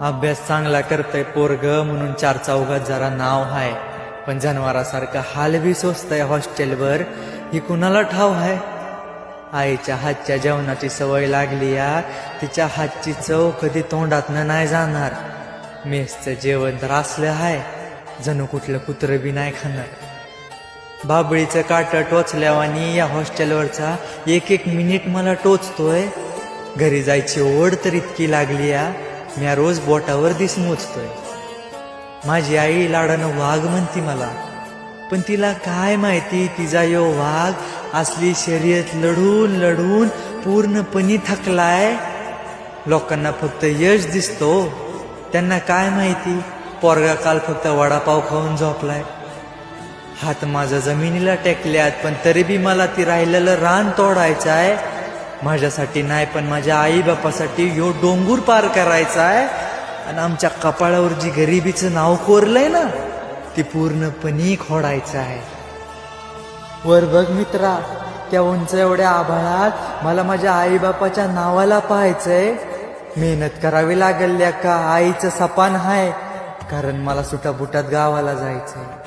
अभ्यास चांगला करतय पोरग म्हणून चार चौघात जरा नाव हाय, पण जनावरासारखं हाल बी सोसतय हॉस्टेलवर ही कुणाला ठाव हाय. आईच्या हातच्या जेवणाची सवय लागली या, तिच्या हातची चव कधी तोंडातनं नाही जाणार. मेसचं जेवण तर असलं हाय जणू कुठलं कुत्रं बी नाही खाणार. बाबळीचं काट टोचल्यावानी या हॉस्टेलवरचा एक एक मिनिट मला टोचतोय. घरी जायची ओढ तर इतकी लागली या, म्या रोज बोटावर दिस मोजतोय. माझी आई लाडानं वाघ म्हणती मला, पण तिला काय माहिती तिचा यो वाघ असली शर्यत लढून लढून पूर्णपणे थकलाय. लोकांना फक्त यश दिसतो, त्यांना काय माहिती पोरगा काल फक्त वडापाव खाऊन झोपलाय. हात माझा जमिनीला टेकल्यात, पण तरी बी मला ती राहिलेलं रान तोडायचं आहे. माझ्यासाठी नाही पण माझ्या आई बापासाठी यो डोंगर पार करायचा आहे. आणि आमच्या कपाळावर जी गरिबीचं नाव कोरलंय ना, ती पूर्णपणे खोडायचं आहे. वर बघ मित्रा, त्या उंच एवढ्या आभाळात मला माझ्या आई बापाच्या नावाला पाहायचंय. मेहनत करावी लागल्या का आईचं सपान हाय, कारण मला सुटाबुटात गावाला जायचंय.